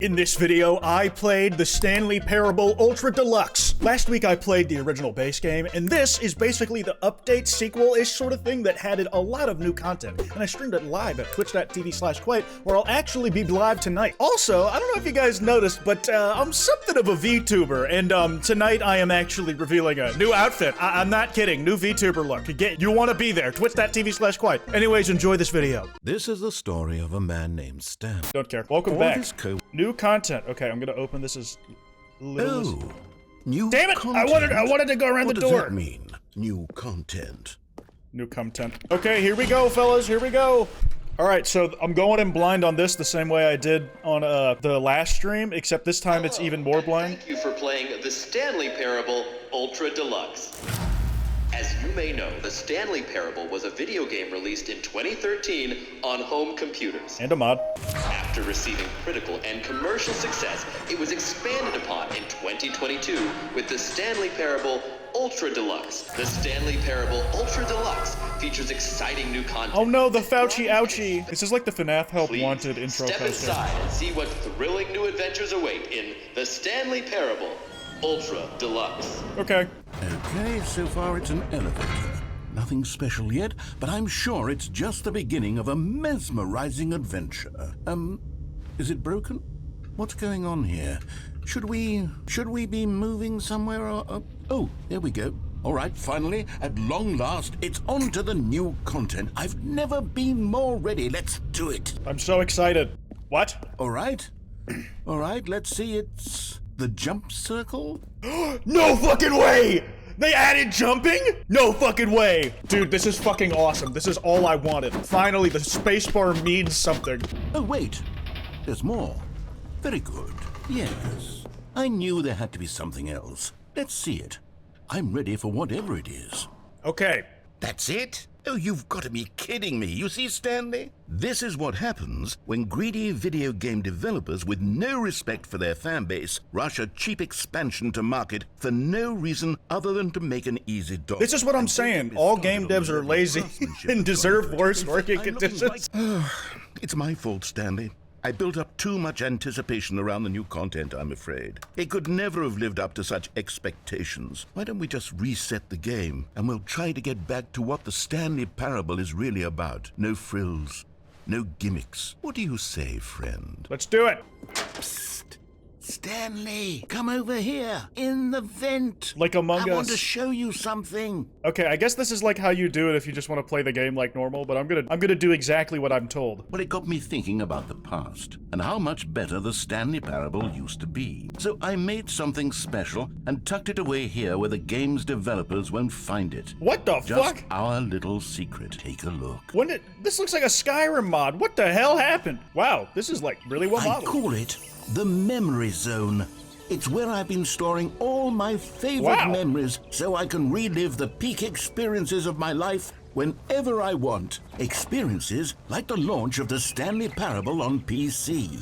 In this video, I played the Stanley Parable Ultra Deluxe. Last week I played the original base game, and this is basically the update sequel-ish sort of thing that added a lot of new content. And I streamed it live at twitch.tv/Kwote, where I'll actually be live tonight. Also, I don't know if you guys noticed, but I'm something of a VTuber, and tonight I am actually revealing a new outfit. I'm not kidding, new VTuber look. You want to be there, twitch.tv/Kwote. Anyways, enjoy this video. This is the story of a man named Stan. Don't care. Welcome All back. his co- New content. Okay, I'm gonna open this as little as... Oh, new Damn it! content? I wanted to go around What the does door. that mean? New content. New content. Okay, here we go, fellas. Here we go. All right, so I'm going in blind on this the same way I did on the last stream, except this time it's even more blind. Thank you for playing the Stanley Parable Ultra Deluxe. As you may know, the Stanley Parable was a video game released in 2013 on home computers. And a mod. After receiving critical and commercial success, it was expanded upon in 2022 with the Stanley Parable Ultra Deluxe. The Stanley Parable Ultra Deluxe features exciting new content. Oh no, the Fauci ouchie. This is like the FNAF Help Please Wanted intro step poster. inside and see what thrilling new adventures await in the Stanley Parable Ultra Deluxe. Okay. Okay, so far it's an elevator. Nothing special yet, but I'm sure it's just the beginning of a mesmerizing adventure. Is it broken? What's going on here? Should we be moving somewhere or... Oh, there we go. All right, finally, at long last, it's on to the new content. I've never been more ready. Let's do it. I'm so excited. What? All right. All right, let's see. It's the jump circle. No fucking way! They added jumping? No fucking way! Dude, this is fucking awesome. This is all I wanted. Finally, the spacebar means something. Oh, wait. There's more. Very good. Yes. I knew there had to be something else. Let's see it. I'm ready for whatever it is. Okay. That's it? Oh, you've got to be kidding me. You see, Stanley? This is what happens when greedy video game developers with no respect for their fan base rush a cheap expansion to market for no reason other than to make an easy dollar. This is what I'm saying. All game devs are lazy and deserve worse working conditions. It's my fault, Stanley. I built up too much anticipation around the new content, I'm afraid. It could never have lived up to such expectations. Why don't we just reset the game, and we'll try to get back to what the Stanley Parable is really about. No frills, no gimmicks. What do you say, friend? Let's do it. Psst. Stanley, come over here, in the vent. Like Among I want Us. to show you something. Okay, I guess this is like how you do it if you just want to play the game like normal, but I'm gonna do exactly what I'm told. Well, it got me thinking about the past and how much better the Stanley Parable used to be. So I made something special and tucked it away here where the game's developers won't find it. What the Just fuck? our little secret. Take a look. This looks like a Skyrim mod. What the hell happened? Wow, this is like really well I modeled. call it the Memory Zone. It's where I've been storing all my favorite Wow. memories so I can relive the peak experiences of my life whenever I want. Experiences like the launch of the Stanley Parable on PC.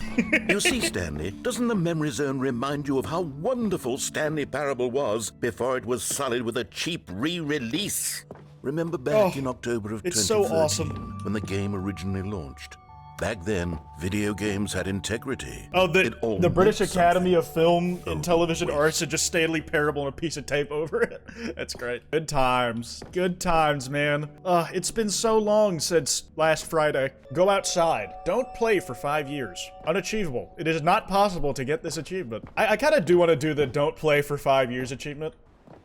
You see, Stanley, doesn't the Memory Zone remind you of how wonderful Stanley Parable was before it was sullied with a cheap re-release? Remember back in October of it's 2013 so awesome. when the game originally launched? Back then, video games had integrity. Oh, It all the British meant Academy something. of Film and Oh, Television wait. Arts had just Stanley Parable and a piece of tape over it. That's great. Good times. Good times, man. It's been so long since last Friday. Go outside. Don't play for 5 years. Unachievable. It is not possible to get this achievement. I kind of do want to do the don't play for 5 years achievement.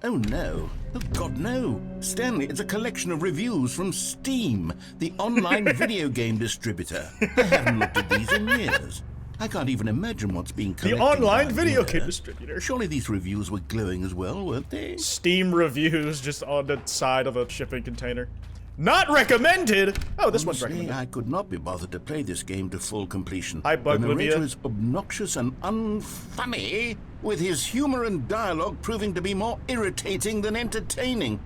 Oh no. Oh God, no. Stanley, it's a collection of reviews from Steam, the online video game distributor. I haven't looked at these in years. I can't even imagine what's being The collected. online down video here. game distributor. Surely these reviews were glowing as well, weren't they? Steam reviews just on the side of a shipping container. Not recommended! Oh, this one's Honestly, recommended. I could not be bothered to play this game to full completion. Hi, The narrator Buglivia. is obnoxious and unfunny, with his humor and dialogue proving to be more irritating than entertaining.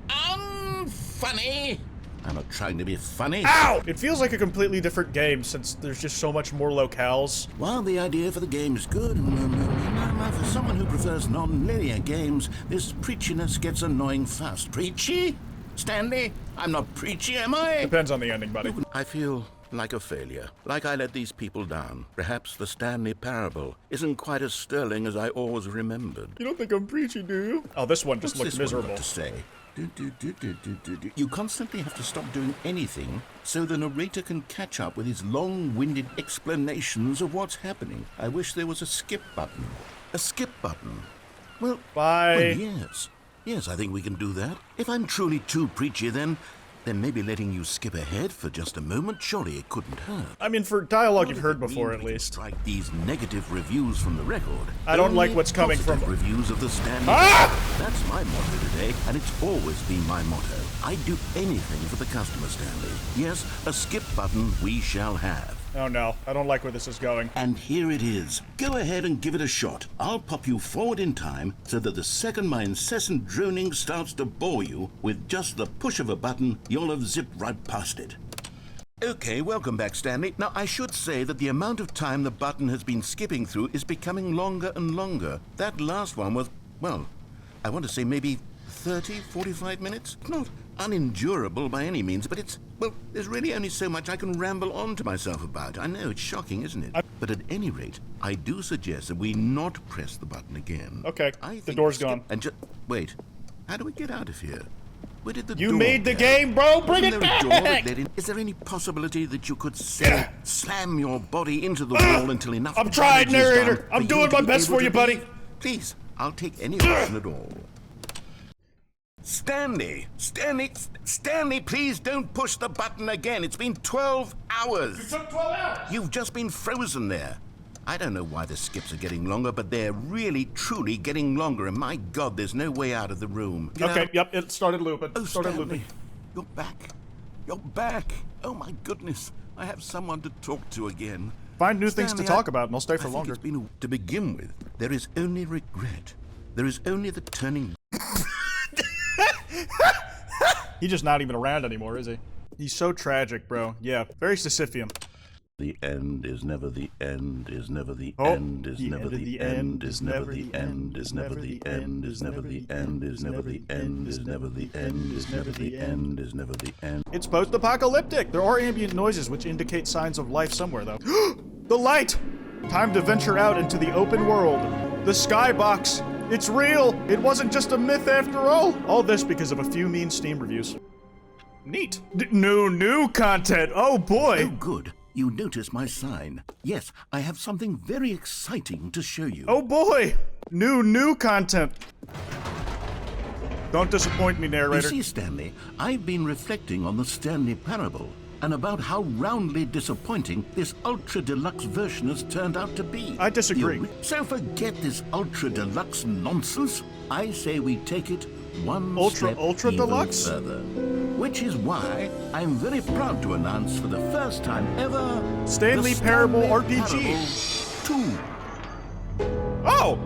Unfunny! I'm not trying to be funny. Ow! It feels like a completely different game since there's just so much more locales. While the idea for the game is good, for someone who prefers non-linear games, this preachiness gets annoying fast. Preachy? Stanley? I'm not preachy, am I? Depends on the ending, buddy. I feel like a failure. Like I let these people down. Perhaps the Stanley Parable isn't quite as sterling as I always remembered. You don't think I'm preachy, do you? Oh, this one just What's looked this one miserable. got to say? You constantly have to stop doing anything so the narrator can catch up with his long-winded explanations of what's happening. I wish there was a skip button. A skip button. Well, Bye. yes. Yes, I think we can do that. If I'm truly too preachy, then maybe letting you skip ahead for just a moment, surely it couldn't hurt. I mean, for dialogue you've heard What before, if at we can least. strike these negative reviews from the record. I don't like Only what's coming from- positive reviews of the Stanley. Ah! That's my motto today, and it's always been my motto. I'd do anything for the customer, Stanley. Yes, a skip button we shall have. Oh no, I don't like where this is going. And here it is. Go ahead and give it a shot. I'll pop you forward in time so that the second my incessant droning starts to bore you, with just the push of a button, you'll have zipped right past it. Okay, welcome back, Stanley. Now, I should say that the amount of time the button has been skipping through is becoming longer and longer. That last one was, well, I want to say maybe 30, 45 minutes? Not unendurable by any means, but it's, well, there's really only so much I can ramble on to myself about. I know, it's shocking, isn't it? But at any rate, I do suggest that we not press the button again. Okay, I the think door's skip- gone. And wait, how do we get out of here? Where did the You door made the go? game, bro! Bring Wasn't it there a door that back! led in? Is there any possibility that you could say, slam your body into the wall until enough I'm trying, damage is narrator. done I'm for doing you to my be best able for you, to buddy. leave? Please, I'll take any option at all. Stanley, please don't push the button again. It's been 12 hours. It took 12 hours! You've just been frozen there. I don't know why the skips are getting longer, but they're really, truly getting longer, and my God, there's no way out of the room. Get Okay, out. yep, it started looping. Oh, started Stanley, looping. you're back. You're back. Oh, my goodness. I have someone to talk to again. Find new things to Stanley, talk about, and I'll stay I for think longer. it's been to begin with, there is only regret. There is only the turning. He's just not even around anymore, is he? He's so tragic, bro. Yeah, very Sisyphean. The end is never the end, is never the Oh, end, is never the end, is never the end, is never the end, is never the end, is never the end, is never the end, is never the end, is never the end. It's post-apocalyptic. There are ambient noises which indicate signs of life somewhere, though. The light! Time to venture out into the open world. The skybox. It's real. It wasn't just a myth after all. All this because of a few mean Steam reviews. Neat. New content. Oh boy. Oh, good. You notice my sign. Yes, I have something very exciting to show you. Oh boy. New content. Don't disappoint me, You narrator. see, Stanley, I've been reflecting on the Stanley Parable and about how roundly disappointing this ultra deluxe version has turned out to be. I disagree. So forget this ultra deluxe nonsense. I say we take it one Ultra step even deluxe? further. Which is why I'm very proud to announce for the first time ever Stanley the Parable Stanley RPG. Parable 2. Oh!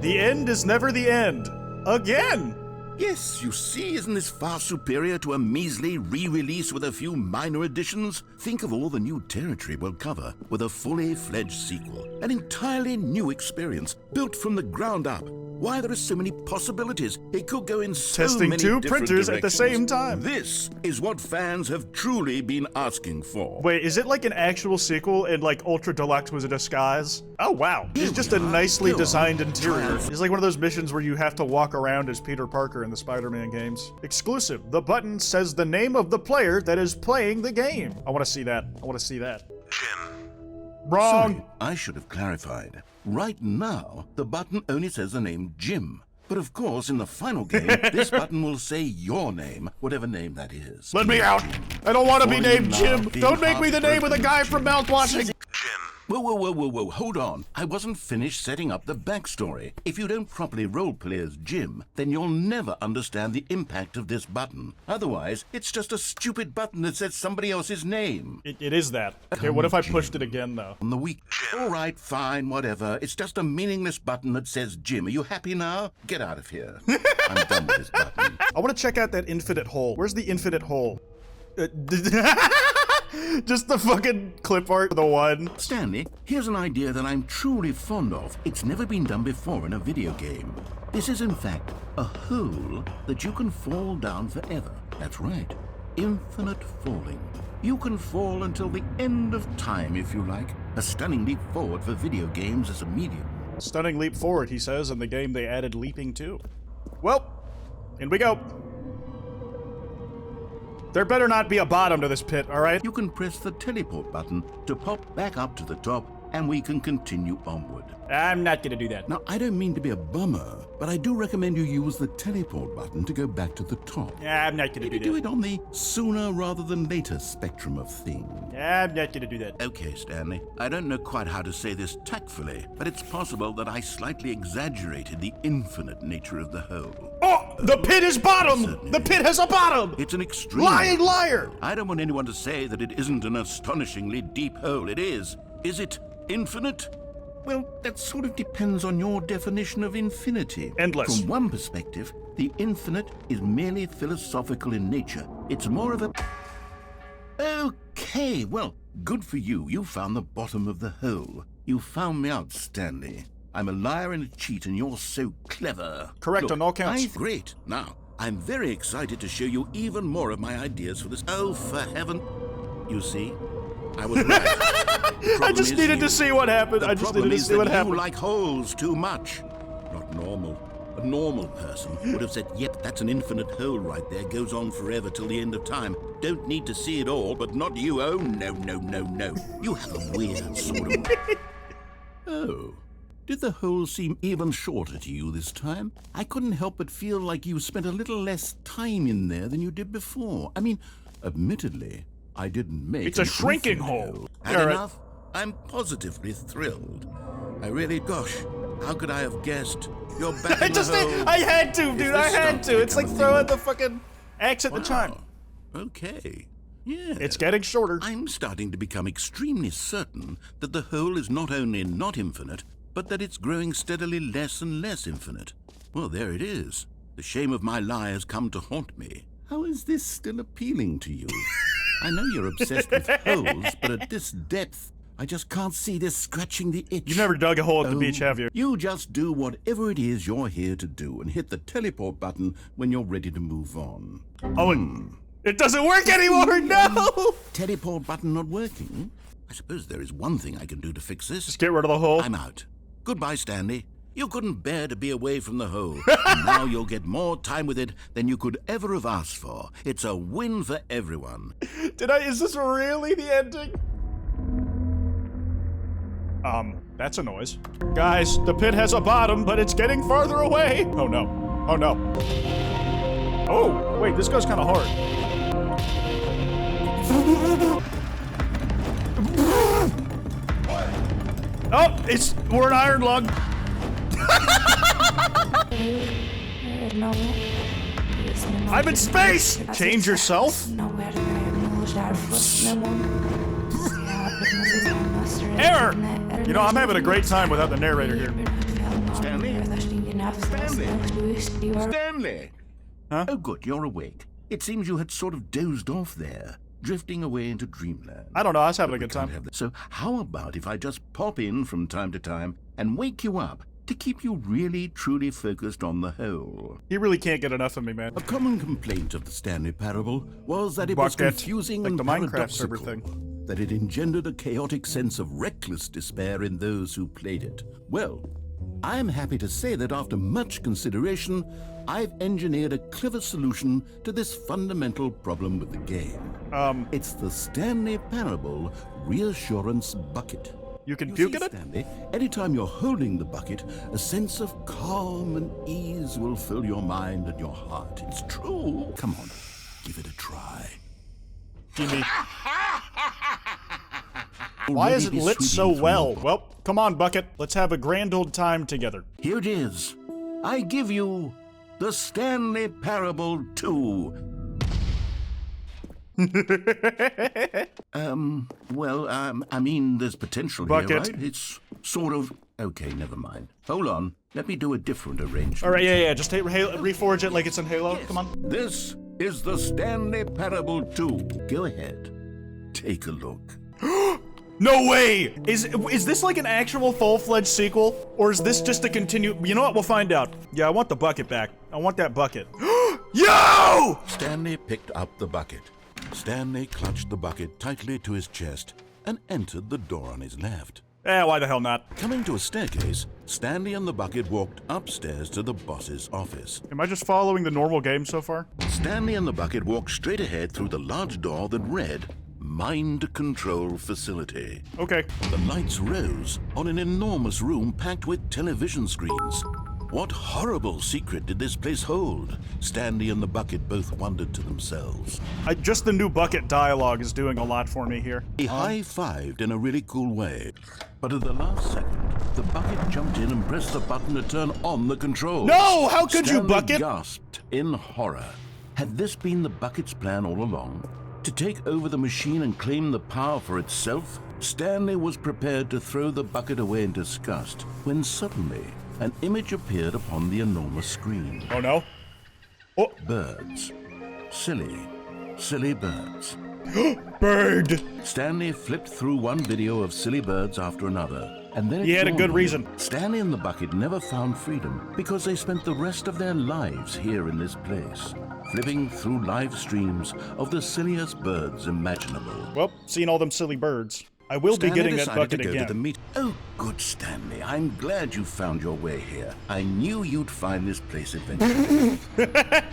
The end is never the end. Again! Yes, you see, isn't this far superior to a measly re-release with a few minor additions? Think of all the new territory we'll cover with a fully fledged sequel. An entirely new experience, built from the ground up. Why, there are so many possibilities. It could go in so Testing many two different printers at the directions. same time. This is what fans have truly been asking for. Wait, is it like an actual sequel and like Ultra Deluxe was a disguise? Oh wow. Here It's just we a are. nicely Go on. designed interior. Try it. It's like one of those missions where you have to walk around as Peter Parker in the Spider-Man games. Exclusive. The button says the name of the player that is playing the game. I want to see that. I want to see that. Wrong. Sorry, I should have clarified. Right now, the button only says the name Jim. But of course, in the final game, this button will say your name, whatever name that is. Let me out. I don't want to be Falling in named love, Jim. being Don't make me the name of the guy from Mouthwashing. Whoa, hold on. I wasn't finished setting up the backstory. If you don't properly roleplay as Jim, then you'll never understand the impact of this button. Otherwise, it's just a stupid button that says somebody else's name. It is that. Okay, what if I pushed it again though? On the week. All right, fine, whatever. It's just a meaningless button that says Jim. Are you happy now? Get out of here. I'm done with this button. I want to check out that infinite hole. Where's the infinite hole? Just the fucking clip art for the one. Stanley, here's an idea that I'm truly fond of. It's never been done before in a video game. This is, in fact, a hole that you can fall down forever. That's right. Infinite falling. You can fall until the end of time if you like. A stunning leap forward for video games as a medium. Stunning leap forward, he says. In the game, they added leaping too. Well, in we go. There better not be a bottom to this pit, all right? You can press the teleport button to pop back up to the top, and we can continue onward. I'm not gonna do that. Now, I don't mean to be a bummer, but I do recommend you use the teleport button to go back to the top. I'm not gonna Maybe do do that. it on the sooner rather than later spectrum of things. I'm not gonna do that. Okay, Stanley. I don't know quite how to say this tactfully, but it's possible that I slightly exaggerated the infinite nature of the hole. Oh, the pit is bottom! Certainly. The pit has a bottom! It's an extreme. Lying liar! I don't want anyone to say that it isn't an astonishingly deep hole. It is. Is it infinite? Well, that sort of depends on your definition of infinity. Endless. From one perspective, the infinite is merely philosophical in nature. It's more of a... Okay, well, good for you. You found the bottom of the hole. You found me out, Stanley. I'm a liar and a cheat, and you're so clever. Correct Look, on all counts. Great. Now, I'm very excited to show you even more of my ideas for this. Oh, for heaven... You see? I was right. I just needed to see what happened. I just needed to see what happened. You like holes too much. Not normal. A normal person would have said, yep, that's an infinite hole right there. Goes on forever till the end of time. Don't need to see it all, but not you. Oh, no, no, no, no. You have a weird sort of... Oh. Did the hole seem even shorter to you this time? I couldn't help but feel like you spent a little less time in there than you did before. I mean, admittedly, I didn't make It's a shrinking hole. Had All right. enough? I'm positively thrilled. I really, gosh, how could I have guessed? You're back in the hole. I had to, Is dude. this I had starting to. It's like become a throwing thing? the fucking axe at the chime. Okay. Yeah. It's getting shorter. I'm starting to become extremely certain that the hole is not only not infinite, but that it's growing steadily less and less infinite. Well, there it is. The shame of my lie has come to haunt me. How is this still appealing to you? I know you're obsessed with holes, but at this depth, I just can't see this scratching the itch. You've never dug a hole at the beach, have you? You just do whatever it is you're here to do and hit the teleport button when you're ready to move on. Oh, it doesn't work anymore. No. Teleport button not working? I suppose there is one thing I can do to fix this. Just get rid of the hole. I'm out. Goodbye, Stanley. You couldn't bear to be away from the hole. And now you'll get more time with it than you could ever have asked for. It's a win for everyone. Is this really the ending? That's a noise. Guys, the pit has a bottom, but it's getting farther away. Oh no. Oh no. Oh, wait, this goes kind of hard. Oh, we're an iron lung. I'm in space! Change yourself? Error! You know, I'm having a great time without the narrator here. Stanley? Stanley! Huh? Oh, good, you're awake. It seems you had sort of dozed off there, drifting away into dreamland. I don't know, I was having a We good can't time. have that. So how about if I just pop in from time to time and wake you up to keep you really, truly focused on the whole? You really can't get enough of me, man. A common complaint of the Stanley Parable was that it was Bucket, confusing like and the Minecraft server paradoxical, thing. that it engendered a chaotic sense of reckless despair in those who played it. Well, I'm happy to say that after much consideration, I've engineered a clever solution to this fundamental problem with the game. It's the Stanley Parable Reassurance Bucket. You can You puke see, in it? Stanley, anytime you're holding the bucket, a sense of calm and ease will fill your mind and your heart. It's true. Come on, give it a try. Gimme. Why is it lit so well? Well, come on, Bucket. Let's have a grand old time together. Here it is. I give you the Stanley Parable 2. I mean, there's potential Bucket. here, right? It's sort of... Okay, never mind. Hold on. Let me do a different arrangement. All right, yeah. Just reforge it like it's in Halo. Come on. This is the Stanley Parable 2. Go ahead. Take a look. No way! Is this like an actual full-fledged sequel? Or is this just a continue? You know what? We'll find out. Yeah, I want the bucket back. I want that bucket. Yo! Stanley picked up the bucket. Stanley clutched the bucket tightly to his chest and entered the door on his left. Why the hell not? Coming to a staircase, Stanley and the bucket walked upstairs to the boss's office. Am I just following the normal game so far? Stanley and the bucket walked straight ahead through the large door that read, Mind Control Facility. Okay. The lights rose on an enormous room packed with television screens. What horrible secret did this place hold? Stanley and the bucket both wondered to themselves. Just the new bucket dialogue is doing a lot for me here. He high-fived in a really cool way. But at the last second, the bucket jumped in and pressed the button to turn on the controls. No! How could you, Stanley bucket? gasped in horror. Had this been the bucket's plan all along? To take over the machine and claim the power for itself? Stanley was prepared to throw the bucket away in disgust when suddenly an image appeared upon the enormous screen. Oh no. Oh. Birds. Silly, silly birds. Bird! Stanley flipped through one video of silly birds after another, and then He had a dawned good on reason. him. Stanley and the bucket never found freedom because they spent the rest of their lives here in this place, flipping through live streams of the silliest birds imaginable. Well, seen all them silly birds. I will be getting that bucket to go again. To the Oh, good, Stanley. I'm glad you found your way here. I knew you'd find this place adventurous.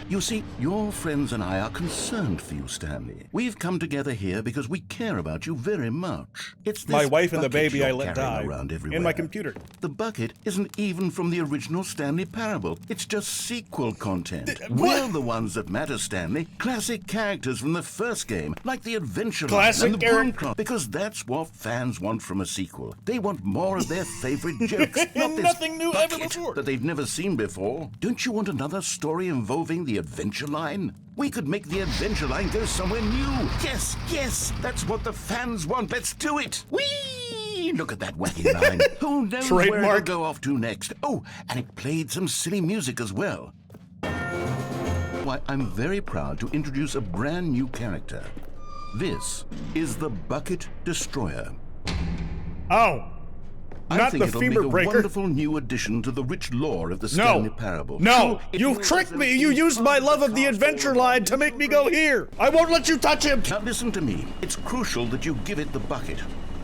You see, your friends and I are concerned for you, Stanley. We've come together here because we care about you very much. It's this My wife and the bucket baby I you're let carrying die. around everywhere. And my computer. The bucket isn't even from the original Stanley Parable. It's just sequel content. What? We're the ones that matter, Stanley. Classic characters from the first game, like the Adventure Line Classic and the character- Broom Cloth, because that's what fans want from a sequel. They want more of their favorite jokes, not this Nothing new ever bucket before. that they've never seen before. Don't you want another story involving the Adventure Line? We could make the Adventure Line go somewhere new. Yes, yes, that's what the fans want. Let's do it. Whee! Look at that wacky line. Who knows where it'll Trademark. go off to next? Oh, and it played some silly music as well. Why, I'm very proud to introduce a brand new character. This is the Bucket Destroyer. Oh. I Not think the it'll femur make a breaker. wonderful new addition to the rich lore of the No. Stanley Parable. No. It You will tricked me. resurrect You the used my past love of the cast Adventure over Line to make me go here. I won't let you touch him. Now listen to me. It's crucial that you give it the bucket.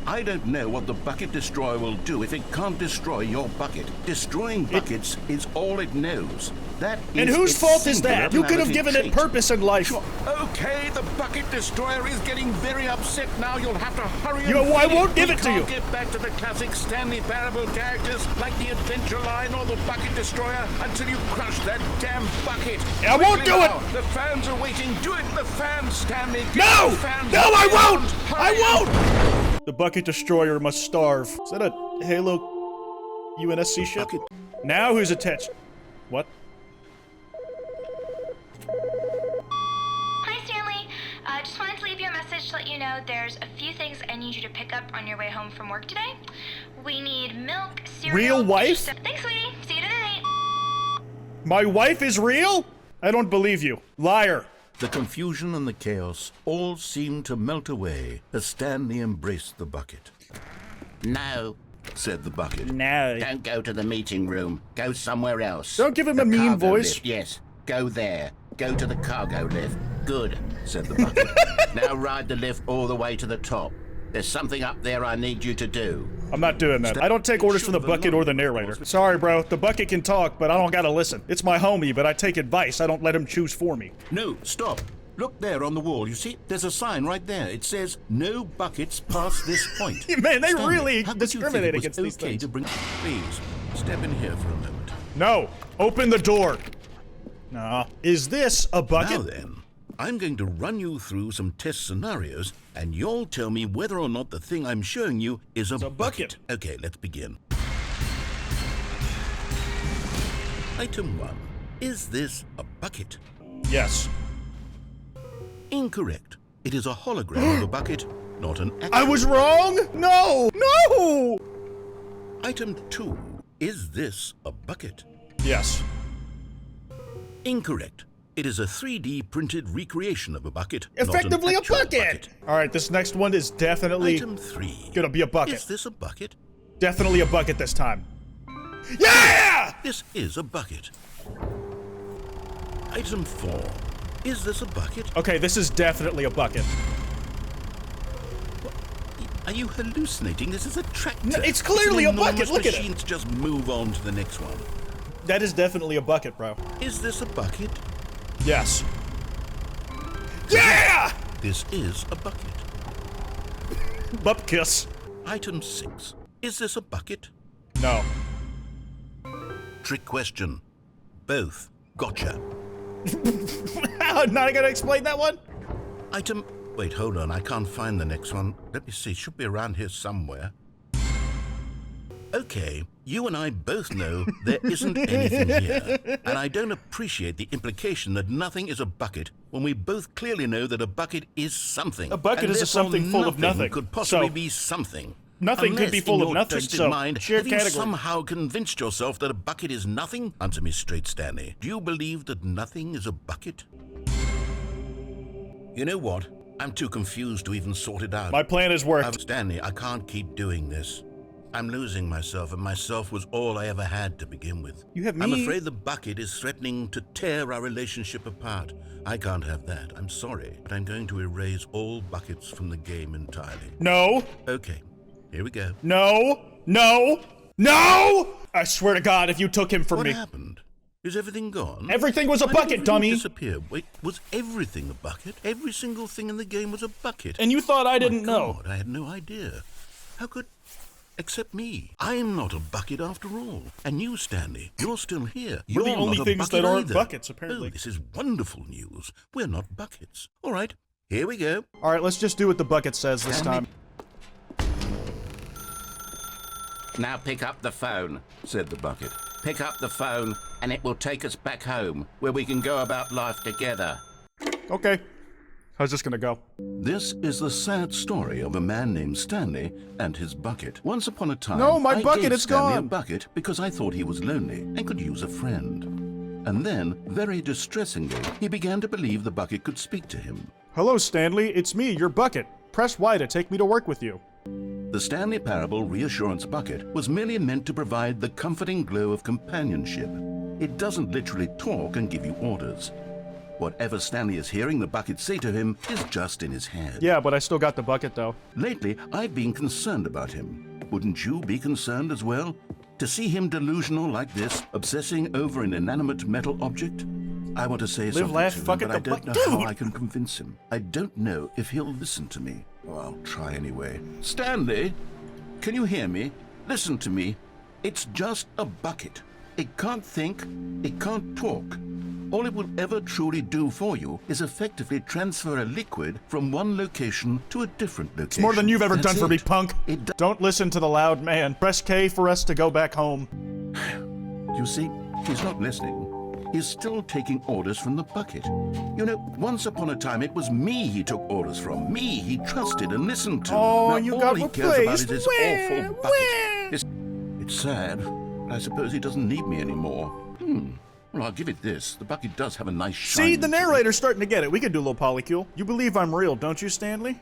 I don't know what the Bucket Destroyer will do if it can't destroy your bucket. Destroying buckets is all it knows. That is And whose its fault is that? You could have singularity given it trait. purpose in life. Okay, the Bucket Destroyer is getting very upset now. You'll have to hurry. You know, and I feed won't give We it to you. can't get back to the classic Stanley Parable characters like the Adventure Line or the Bucket Destroyer until you crush that damn bucket. I won't Quickly do it. now. The fans are waiting. Do it, the fans, Stanley. Get No! the fans No, I out. won't! Hurry I up. won't! The Bucket Destroyer must starve. Is that a Halo UNSC ship? Bucket. Now who's attached? What? Hi, Stanley. Just wanted to leave you a message to let you know there's a few things I need you to pick up on your way home from work today. We need milk, cereal... Real wife? Thanks, sweetie. See you tonight. My wife is real? I don't believe you. Liar. The confusion and the chaos all seemed to melt away as Stanley embraced the bucket. No, said the bucket. No. Don't go to the meeting room. Go somewhere else. Don't give him The a mean cargo voice. lift. Yes, go there. Go to the cargo lift. Good, said the bucket. Now ride the lift all the way to the top. There's something up there I need you to do. I'm not doing that. I don't take orders from the bucket or the narrator. Sorry, bro. The bucket can talk, but I don't gotta listen. It's my homie, but I take advice. I don't let him choose for me. No, stop. Look there on the wall. You see? There's a sign right there. It says, no buckets past this point. Man, they Stanley, really how could you think discriminate it was against these okay things. to bring... Please, step in here for a moment. No. Open the door. Nah. Is this a bucket? Now then, I'm going to run you through some test scenarios, and you'll tell me whether or not the thing I'm showing you is a bucket. Okay, let's begin. Item 1. Is this a bucket? Yes. Incorrect. It is a hologram of a bucket, not an actual I was wrong? No! No! Item 2. Is this a bucket? Yes. Incorrect. It is a 3D printed recreation of a bucket, not an Effectively a actual bucket! Alright, this next one is definitely Item 3. gonna be a bucket. Is this a bucket? Definitely a bucket this time. Yeah! This is a bucket. Item 4. Is this a bucket? Okay, this is definitely a bucket. Are you hallucinating? This is a tractor. No, it's clearly a bucket. Look at it. Machine to just move on to the next one. That is definitely a bucket, bro. Is this a bucket? Yes. Yeah! This is a bucket. Butt kiss. Item 6. Is this a bucket? No. Trick question. Both. Gotcha. Not gonna explain that one? Item... Wait, hold on. I can't find the next one. Let me see. Should be around here somewhere. Okay, you and I both know there isn't anything here. And I don't appreciate the implication that nothing is a bucket when we both clearly know that a bucket is something. A bucket is a something full of nothing. Could possibly So, be something. Nothing could be full of nothing, Twisted so mind, shared have you category. somehow convinced yourself that a bucket is nothing? Answer me straight, Stanley. Do you believe that nothing is a bucket? You know what? I'm too confused to even sort it out. My plan has worked. Stanley, I can't keep doing this. I'm losing myself, and myself was all I ever had to begin with. You have me. I'm afraid the bucket is threatening to tear our relationship apart. I can't have that. I'm sorry, but I'm going to erase all buckets from the game entirely. No. Okay, here we go. No. No. No! I swear to God, if you took him from What me. happened? Is everything gone? Everything was a Why did bucket, everything dummy. disappear? Wait, was everything a bucket? Every single thing in the game was a bucket. And you thought I didn't My know. God, I had no idea. How could... Except me. I'm not a bucket after all. And you, Stanley, you're still here. We're the You're only not a things bucket that aren't either. buckets, apparently. Oh, this is wonderful news. We're not buckets. All right, here we go. All right, let's just do what the bucket says this time. Now pick up the phone, said the bucket. Pick up the phone, and it will take us back home, where we can go about life together. Okay. How's this gonna go? This is the sad story of a man named Stanley and his bucket. Once upon a time, No, my I bucket, gave it's Stanley gone. a bucket because I thought he was lonely and could use a friend. And then, very distressingly, he began to believe the bucket could speak to him. Hello, Stanley. It's me, your bucket. Press Y to take me to work with you. The Stanley Parable Reassurance Bucket was merely meant to provide the comforting glow of companionship. It doesn't literally talk and give you orders. Whatever Stanley is hearing the bucket say to him is just in his head. Yeah, but I still got the bucket, though. Lately, I've been concerned about him. Wouldn't you be concerned as well? To see him delusional like this, obsessing over an inanimate metal object? I want to say something laugh, to him, fuck it, but I the don't know buck- how Dude! I can convince him. I don't know if he'll listen to me. Oh, I'll try anyway. Stanley, can you hear me? Listen to me. It's just a bucket. It can't think, it can't talk. All it will ever truly do for you is effectively transfer a liquid from one location to a different location. It's more than you've ever That's done for me, it. punk. Don't listen to the loud man. Press K for us to go back home. You see, he's not listening. He's still taking orders from the bucket. You know, once upon a time, it was me he took orders from. Me he trusted and listened to. Oh, now, you all got he cares about replaced. is his awful bucket. It's sad, but I suppose he doesn't need me anymore. Well, I'll give it this. The bucket does have a nice shine. See, the to it. narrator's starting to get it. We could do a little polycule. You believe I'm real, don't you, Stanley?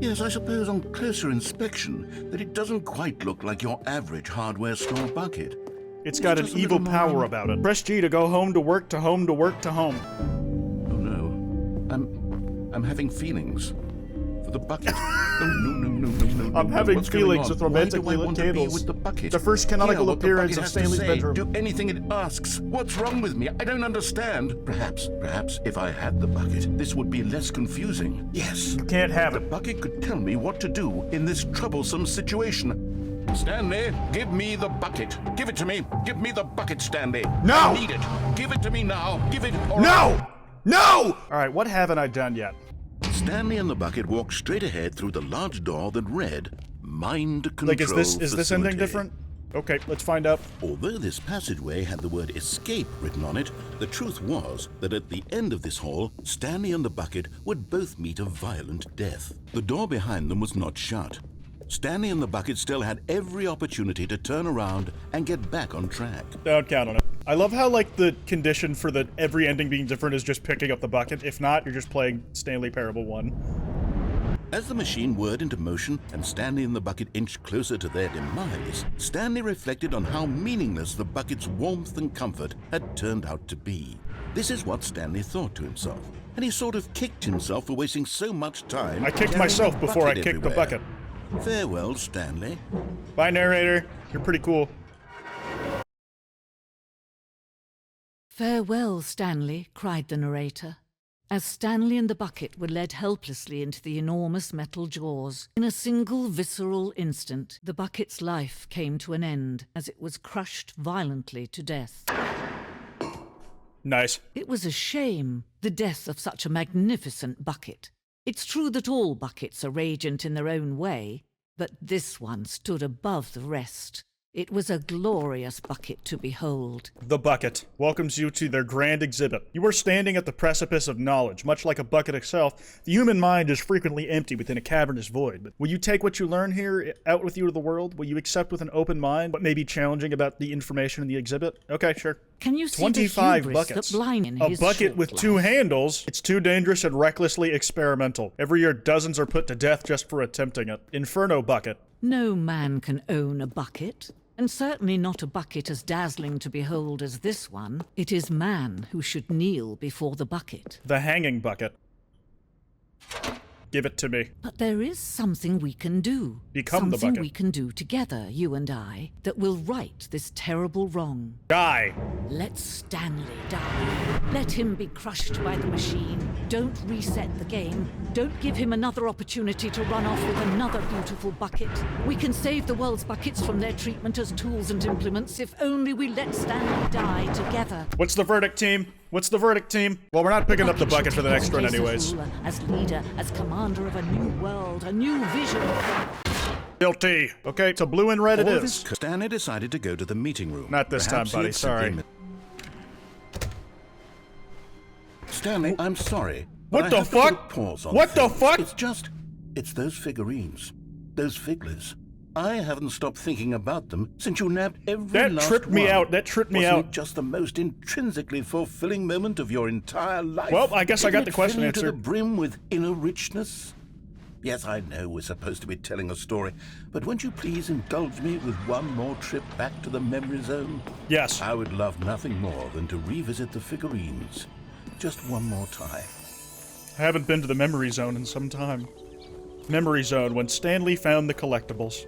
Yes, I suppose on closer inspection that it doesn't quite look like your average hardware store bucket. It's got an just a evil little power more- about it. Press G to go home to work to home to work to home. Oh no, I'm having feelings for the bucket. Oh no. I'm having What's going feelings on? with Why romantically do I lit want to be candles. with the bucket? The first canonical Hear what the appearance bucket of has to Stanley's say. bedroom. Do anything it asks. What's wrong with me? I don't understand. Perhaps if I had the bucket, this would be less confusing. Yes. You can't have The it. bucket could tell me what to do in this troublesome situation. Stanley, give me the bucket. Give it to me. Give me the bucket, Stanley. No! I need it. Give it to me now. Give it. Or No! No! Alright, what haven't I done yet? Stanley and the bucket walked straight ahead through the large door that read, Mind Control Like, is this ending Facility." different? Okay, let's find out. Although this passageway had the word escape written on it, the truth was that at the end of this hall, Stanley and the bucket would both meet a violent death. The door behind them was not shut. Stanley and the bucket still had every opportunity to turn around and get back on track. Don't count on it. I love how, like, the condition for the every ending being different is just picking up the bucket. If not, you're just playing Stanley Parable 1. As the machine whirred into motion and Stanley and the bucket inched closer to their demise, Stanley reflected on how meaningless the bucket's warmth and comfort had turned out to be. This is what Stanley thought to himself. and he sort of kicked himself for wasting so much time. I kicked carrying myself a before I bucket kicked the everywhere. bucket. Farewell, Stanley. Bye, narrator. You're pretty cool. "Farewell, Stanley," cried the narrator, as Stanley and the bucket were led helplessly into the enormous metal jaws. In a single visceral instant, the bucket's life came to an end as it was crushed violently to death. Nice. It was a shame, the death of such a magnificent bucket. It's true that all buckets are radiant in their own way, but this one stood above the rest. It was a glorious bucket to behold. The bucket welcomes you to their grand exhibit. You are standing at the precipice of knowledge. Much like a bucket itself, the human mind is frequently empty within a cavernous void. But will you take what you learn here out with you to the world? Will you accept with an open mind what may be challenging about the information in the exhibit? Okay, sure. Can you see 25 the hubris buckets. that blind in A his bucket short with life? 2 handles. It's too dangerous and recklessly experimental. Every year, dozens are put to death just for attempting it. Inferno bucket. No man can own a bucket, and certainly not a bucket as dazzling to behold as this one. It is man who should kneel before the bucket. The hanging bucket. Give it to me. But there is something we can do. Become the something bucket. we can do together, you and I, that will right this terrible wrong. Die. Let Stanley die. Let him be crushed by the machine. Don't reset the game. Don't give him another opportunity to run off with another beautiful bucket. We can save the world's buckets from their treatment as tools and implements if only we let Stanley die together. What's the verdict, team? What's the verdict, team? Well, we're not picking up the bucket for the next run anyways. As leader, as commander of a new world, a new vision. Guilty. Okay, to blue and red it All is. this, Stanley decided to go to the meeting room. Not this Perhaps time, buddy, he had simply sorry. Stanley, I'm sorry. but What I the have to put a fuck? pause on What the things. fuck? It's those figurines. Those figglers. I haven't stopped thinking about them since you nabbed every That last tripped me one. out. That tripped me Wasn't out. it just the most intrinsically fulfilling moment of your entire life? Well, I guess I got Didn't the it question fill you to the answered. brim with inner richness? Yes, I know we're supposed to be telling a story, but won't you please indulge me with one more trip back to the memory zone? Yes. I would love nothing more than to revisit the figurines. Just one more time. I haven't been to the memory zone in some time. Memory zone, when Stanley found the collectibles.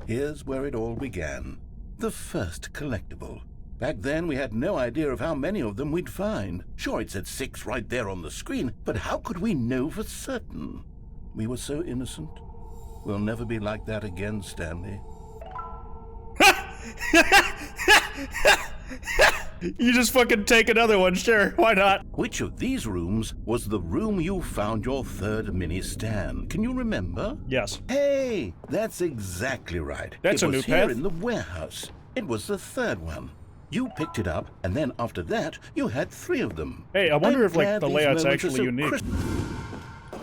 Here's where it all began. The first collectible. Back then, we had no idea of how many of them we'd find. Sure, it said 6 right there on the screen, but how could we know for certain? We were so innocent. We'll never be like that again, Stanley. You just fucking take another one, sure, why not? Which of these rooms was the room you found your third mini stand? Can you remember? Yes. Hey, that's exactly right. That's a it new was here path. in the warehouse. It was the third one. You picked it up, and then after that, you had 3 of them. Hey, I wonder I'm if, like, glad the these layout's moments are actually so unique. crisp.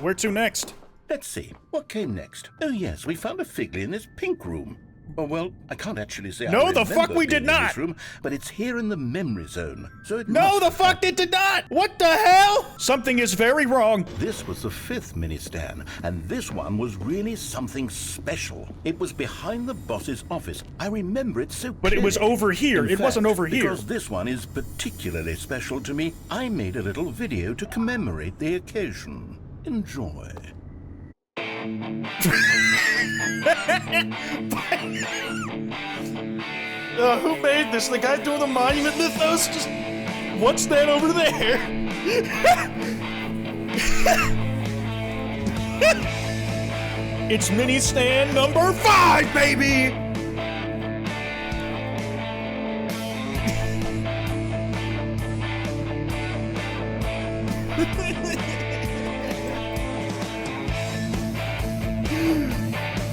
Where to next? Let's see, what came next? Oh yes, we found a Figley in this pink room. Oh well, I can't actually say No, I the remember fuck we did being in not! this room, but it's here in the memory zone, so it No, must the have fuck happened. it did not! What the hell? Something is very wrong. This was the 5th mini stand, and this one was really something special. It was behind the boss's office. I remember it so But it was clearly. over here. In It wasn't fact, over here. Because this one is particularly special to me, I made a little video to commemorate the occasion. Enjoy. Who made this? The guy doing the monument mythos? Just... What's that over there? It's mini stand number 5, baby!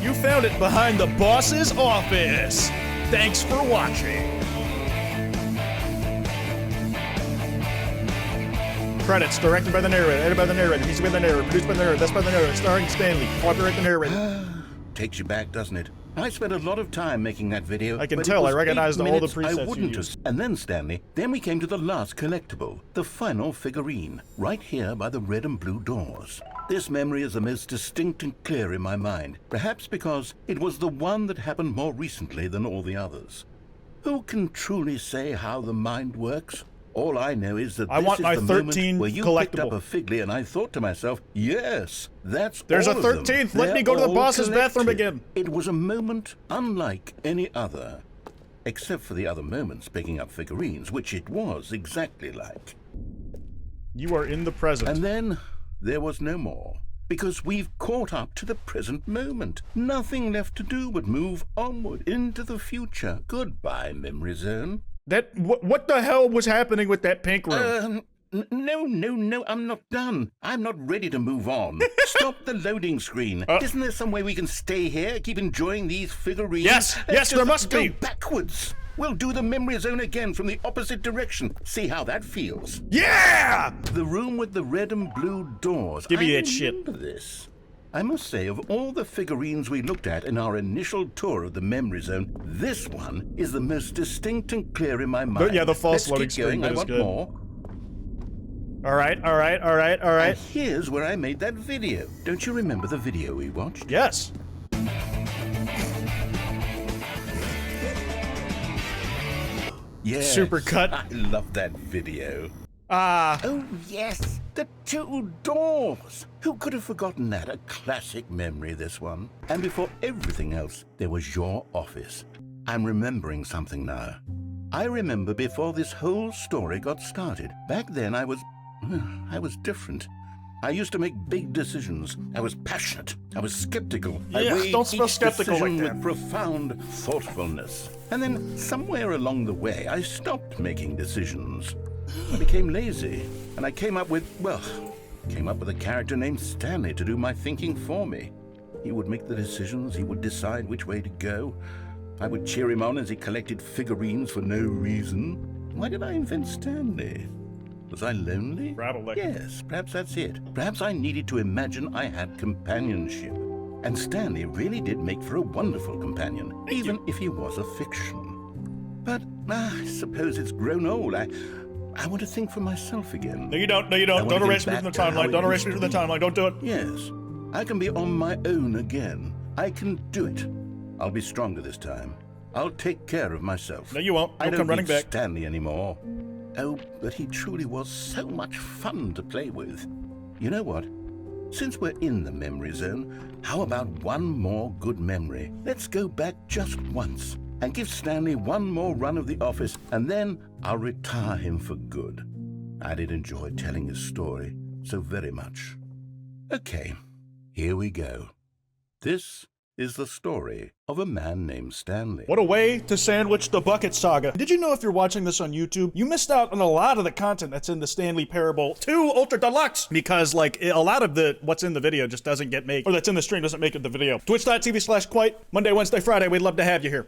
You found it behind the boss's office. Thanks for watching. Credits, directed by the narrator, edited by the narrator, music by the narrator, produced by the narrator, that's by the narrator, starring Stanley, copyright the narrator. Takes you back, doesn't it? I spent a lot of time making that video. I can but it tell, I was recognized 8 all the minutes presets I you wouldn't used. have. And then, Stanley, then we came to the last collectible, the final figurine, right here by the red and blue doors. This memory is the most distinct and clear in my mind, perhaps because it was the one that happened more recently than all the others. Who can truly say how the mind works? All I know is that I this want is my the 13 moment where you picked up collectible. a figly, and I thought to myself, yes, that's There's all a of them. 13th. Let They're me go to the all boss's bathroom collected. again. It was a moment unlike any other, except for the other moments picking up figurines, which it was exactly like. You are in the present. And then there was no more, because we've caught up to the present moment. Nothing left to do but move onward into the future. Goodbye, memory zone. What the hell was happening with that pink room? No, I'm not done. I'm not ready to move on. Stop the loading screen. Isn't there some way we can stay here, keep enjoying these figurines? Yes, Let's there just must be. go backwards. We'll do the memory zone again from the opposite direction. See how that feels. Yeah! The room with the red and blue doors. Give me I that shit. remember this. I must say, of all the figurines we looked at in our initial tour of the memory zone, this one is the most distinct and clear in my mind. Yeah, the false Let's loading keep going. screen I is want good. more. All right. And here's where I made that video. Don't you remember the video we watched? Yes. Yes. Supercut. I love that video. Ah. Oh, yes, the two doors. Who could have forgotten that? A classic memory, this one. And before everything else, there was your office. I'm remembering something now. I remember before this whole story got started. Back then, I was different. I used to make big decisions. I was passionate. I was skeptical. I Yeah, weighed don't spell each skeptical like decision that. with profound thoughtfulness. And then, somewhere along the way, I stopped making decisions. I became lazy, and I came up with a character named Stanley to do my thinking for me. He would make the decisions, he would decide which way to go. I would cheer him on as he collected figurines for no reason. Why did I invent Stanley? Was I lonely? Rattle like- Yes, perhaps that's it. Perhaps I needed to imagine I had companionship. And Stanley really did make for a wonderful companion, even if he was a fiction. But I suppose it's grown old. I want to think for myself again. No, you don't. No, you I don't. wanna Don't get erase me from the back to how timeline. it Don't erase used me to from the be. timeline. Don't do it. Yes, I can be on my own again. I can do it. I'll be stronger this time. I'll take care of myself. No, you won't. I You'll don't come running need back. Stanley anymore. Oh, but he truly was so much fun to play with. You know what? Since we're in the memory zone, how about one more good memory? Let's go back just once and give Stanley one more run of the office, and then I'll retire him for good. I did enjoy telling his story so very much. Okay, here we go. This is the story of a man named Stanley. What a way to sandwich the bucket saga. Did you know if you're watching this on YouTube, you missed out on a lot of the content that's in the Stanley Parable 2 Ultra Deluxe? Because, like, a lot of what's in the video just doesn't get made, or that's in the stream doesn't make it the video. Twitch.tv/Kwote, Monday, Wednesday, Friday, we'd love to have you here.